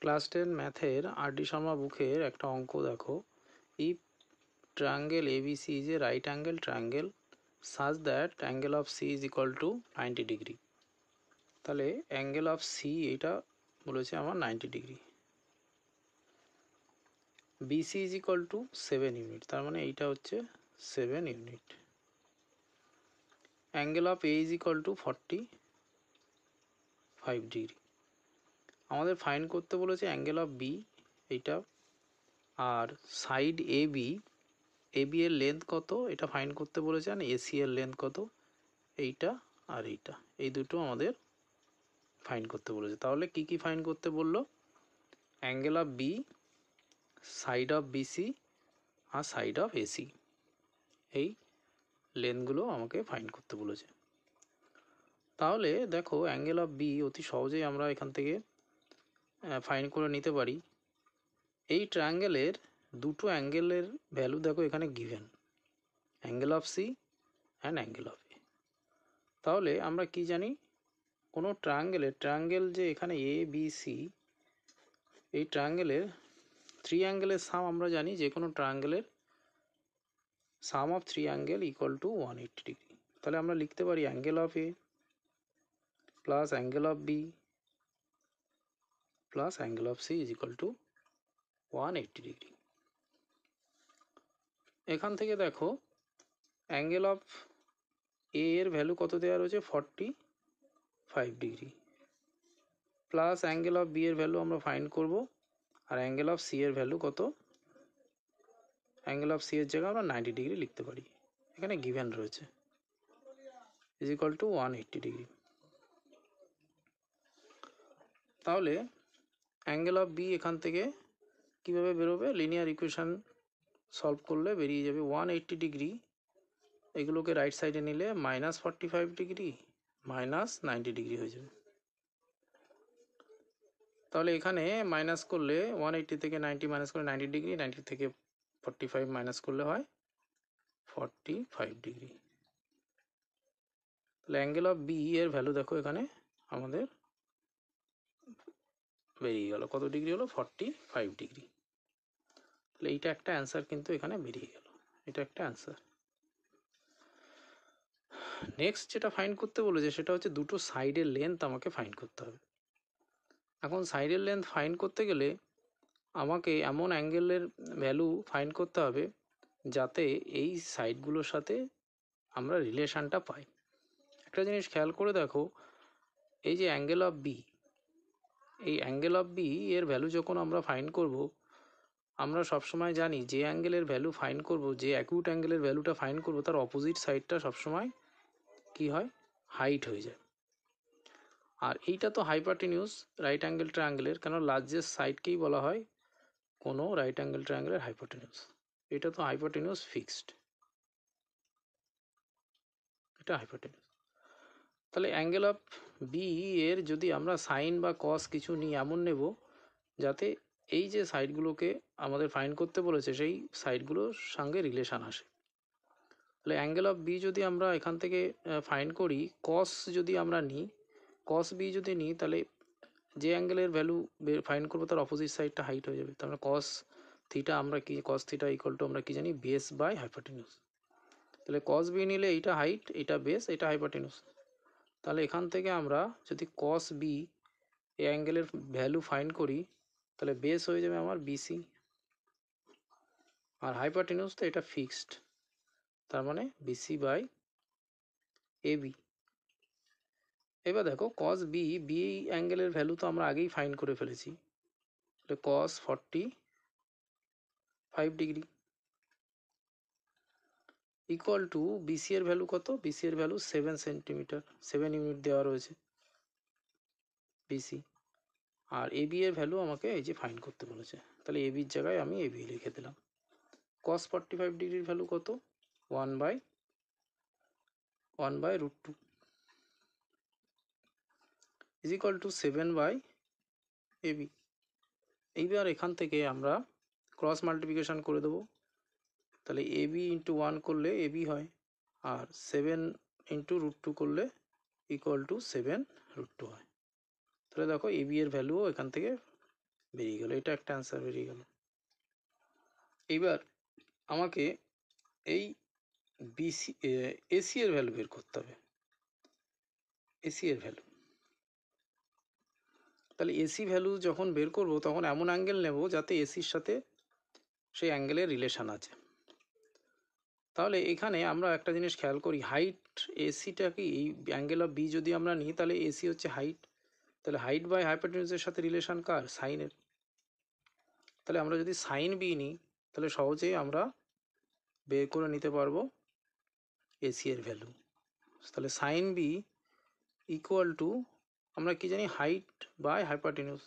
Class 10 ম্যাথের RD. Sharma বুকের একটা অঙ্ক দেখো। If triangle ABC is a right angle triangle such that angle of C is equal to 90 degree. তাহলে angle of C এটা বলেছে আমার 90 degree. BC is equal to 7 unit, তার মানে এইটা হচ্ছে 7 unit. Angle of A is equal to 45 degree. আমাদের find করতে বলেছে অ্যাঙ্গেল অফ বি এইটা, আর সাইড এ বি এর লেন্থ কত এটা ফাইন্ড করতে বলেছে, আর এসি এর লেন্থ কত এইটা আর এইটা, এই দুটো আমাদের ফাইন্ড করতে বলেছে। তাহলে কি কি ফাইন্ড করতে বললো? Angle of B, side of BC আর সাইড অফ এসি, এই লেন্থগুলো আমাকে ফাইন্ড করতে বলেছে। তাহলে দেখো অ্যাঙ্গেল অফ বি অতি সহজেই আমরা এখান থেকে ফাইন্ড করে নিতে পারি। এই ট্রায়াঙ্গেলের দুটো অ্যাঙ্গেলের ভ্যালু দেখো এখানে given, angle of C and angle of A. তাহলে আমরা কি জানি, কোনো ট্রায়াঙ্গেল যে এখানে এ বি সি, এই ট্রায়াঙ্গেলের থ্রি অ্যাঙ্গেলের সাম আমরা জানি, যে কোনো ট্রায়াঙ্গেলের sum of three angle equal to 180 degree. তাহলে আমরা লিখতে পারি angle of A plus angle of B plus angle of C is equal to 180 degree. এখান থেকে দেখো অ্যাঙ্গেল অফ এ এর ভ্যালু কত দেওয়া রয়েছে, 45 degree, plus angle of B এর ভ্যালু আমরা ফাইন্ড করব, আর অ্যাঙ্গেল অফ সি এর ভ্যালু কত, অ্যাঙ্গেল অফ সি এর জায়গায় আমরা 90 ডিগ্রি লিখতে পারি, এখানে গিভেন রয়েছে, ইজ ইকুয়াল টু 180 ডিগ্রি। তাহলে অ্যাঙ্গেল অফ বি এখান থেকে কীভাবে বেরোবে, লিনিয়ার ইকুয়েশান সলভ করলে বেরিয়ে যাবে 180 ডিগ্রি, এগুলোকে রাইট সাইডে নিলে -45 ডিগ্রি -90 ডিগ্রি হয়ে যাবে। তাহলে এখানে মাইনাস করলে 180 থেকে 90 মাইনাস করলে 90 ডিগ্রি, 90 থেকে 45 মাইনাস করলে হয় 45 ডিগ্রি। তাহলে অ্যাঙ্গেল অফ বি এর ভ্যালু দেখো এখানে আমাদের বেরিয়ে গেল, কত ডিগ্রি হলো, 45 ডিগ্রি। তাহলে এইটা একটা অ্যান্সার কিন্তু এখানে বেরিয়ে গেল, এটা একটা অ্যান্সার। নেক্সট যেটা ফাইন্ড করতে বলেছে সেটা হচ্ছে দুটো সাইডের লেন্থ আমাকে ফাইন্ড করতে হবে। এখন সাইডের লেন্থ ফাইন্ড করতে গেলে আমাকে এমন অ্যাঙ্গেলের ভ্যালু ফাইন্ড করতে হবে যাতে এই সাইডগুলোর সাথে আমরা রিলেশানটা পাই। একটা জিনিস খেয়াল করে দেখো, এই যে অ্যাঙ্গেল অফ বি, এই অ্যাঙ্গেল অফ বি এর ভ্যালু যখন আমরা ফাইন্ড করব, আমরা সবসময় জানি যে অ্যাঙ্গেলের ভ্যালু ফাইন্ড করব, যে অ্যাকিউট অ্যাঙ্গেলের ভ্যালুটা ফাইন্ড করব, তার অপোজিট সাইডটা সবসময় কি হয়, হাইট হয়ে যায়। আর এইটা তো হাইপারটেনিউস রাইট অ্যাঙ্গেল ট্রায়াঙ্গেলের, কেন লার্জেস্ট সাইডকেই বলা হয় কোনো রাইট অ্যাঙ্গেল ট্রায়াঙ্গেলের হাইপারটেনিউস। এটা তো হাইপারটেনিউস ফিক্সড, এটা হাইপারটেনিউস। তাহলে অ্যাঙ্গেল অফ বি এর যদি আমরা সাইন বা কস কিছু নিই, এমন নেব যাতে এই যে সাইডগুলোকে আমাদের ফাইন্ড করতে বলেছে সেই সাইডগুলোর সঙ্গে রিলেশান আসে। তাহলে অ্যাঙ্গেল অফ বি যদি আমরা এখান থেকে ফাইন্ড করি, কস যদি আমরা নিই, কস বি যদি নিই, তাহলে যে অ্যাঙ্গেলের ভ্যালু ফাইন্ড করবো তার অপোজিট সাইডটা হাইট হয়ে যাবে। তাহলে কস থিটা আমরা কি, কস থিটা ইকুয়াল টু আমরা কি জানি, বেস বাই হাইপারটেনিউস। তাহলে কস বি নিলে এইটা হাইট, এটা বেস, এটা হাইপারটেনিউস। তাহলে এখান থেকে আমরা যদি কস বি এই অ্যাঙ্গেলের ভ্যালু ফাইন্ড করি, তাহলে বেস হয়ে যাবে আমার বিসি, আর হাইপারটেনিউস তো এটা ফিক্সড, তার মানে বিসি বাই এবি। এবার দেখো কস বি, বি অ্যাঙ্গেলের ভ্যালু তো আমরা আগেই ফাইন্ড করে ফেলেছি, তাহলে cos 45 degree equal to BC এর ভ্যালু কত, বিসি এর ভ্যালু 7 সেন্টিমিটার, 7 ইউনিট দেওয়া রয়েছে বিসি, আর এবি এর ভ্যালু আমাকে এই যে ফাইন্ড করতে বলেছে, তাহলে এবির জায়গায় আমি এবি লিখে দিলাম। কস 45 ডিগ্রির ভ্যালু কত, 1/√2 ইজ ইকুয়াল টু 7/এবি। এইবার এখান থেকে আমরা ক্রস মাল্টিপ্লিকেশান করে দেবো, তাহলে এবি ইন্টু 1 করলে এবি হয়, আর 7 ইন্টু √2 করলে ইকুয়াল টু 7√2 হয়। তাহলে দেখো এবি এর ভ্যালুও এখান থেকে বেরিয়ে গেল, এটা একটা অ্যান্সার বেরিয়ে গেল। এইবার আমাকে এই বিসি এসি এর ভ্যালু বের করতে হবে। এসি এর ভ্যালু, তাহলে এসি ভ্যালু যখন বের করব তখন এমন অ্যাঙ্গেল নেব যাতে এসির সাথে সেই অ্যাঙ্গেলের রিলেশান আছে। তাহলে এখানে আমরা একটা জিনিস খেয়াল করি, হাইট এসিটা কি, এই অ্যাঙ্গেল অফ বি যদি আমরা নিই তাহলে এসি হচ্ছে হাইট, তাহলে হাইট বাই হাইপোটেনিউজের সাথে রিলেশান কার, সাইনের। তাহলে আমরা যদি সাইন বি নিই তাহলে সহজেই আমরা বের করে নিতে পারবো এসি এর ভ্যালু। তাহলে সাইন বি ইকুয়াল টু, আমরা কি জানি, হাইট বাই হাইপোটেনিউজ।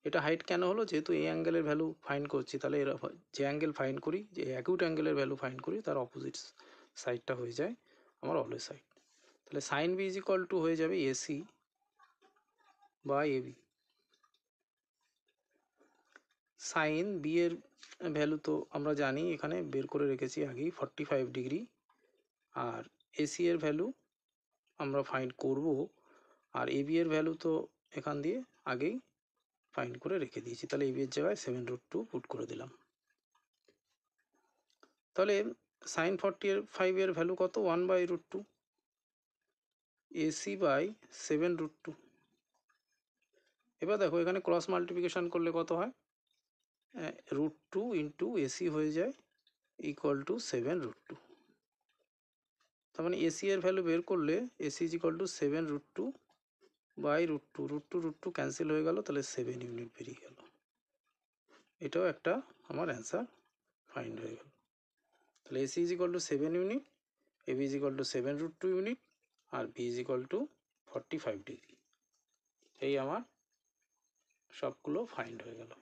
এটা হাইট কেন হলো, যেহেতু এই অ্যাঙ্গেলের ভ্যালু ফাইন্ড করছি, তাহলে এর যে অ্যাঙ্গেল ফাইন্ড করি, যে অ্যাকিউট অ্যাঙ্গেলের ভ্যালু ফাইন্ড করি, তার অপোজিট সাইডটা হয়ে যায় আমার অলওয়েজ সাইড। তাহলে sine B is equal to হয়ে যাবে AC by AB. Sine B এর ভ্যালু তো আমরা জানি, এখানে বের করে রেখেছি আগেই 45 ডিগ্রি, আর এসি এর ভ্যালু আমরা ফাইন্ড করব, আর এবি এর ভ্যালু তো এখান দিয়ে আগেই ফাইন্ড করে রেখে দিয়েছি। তাহলে এবি এর জায়গায় 7√2 পুট করে দিলাম। তাহলে সাইন 45 এর ভ্যালু কত, 1/√2 এসি বাই 7√2। এবার দেখো এখানে ক্রস মাল্টিপ্লিকেশন করলে কত হয়, √2 ইন্টু এসি হয়ে যায় ইকুয়াল টু 7√2। তার মানে এসি এর ভ্যালু বের করলে AC is equal to 7√2 by √2, √2 cancel হয়ে গেল, তাহলে 7 ইউনিট বেরিয়ে গেল। এটাও একটা আমার অ্যান্সার ফাইন্ড হয়ে গেল। তাহলে AC is equal to 7 unit, AB is equal to 7√2 unit, আর B is equal to 45 degree. এই আমার সবগুলো ফাইন্ড হয়ে গেল।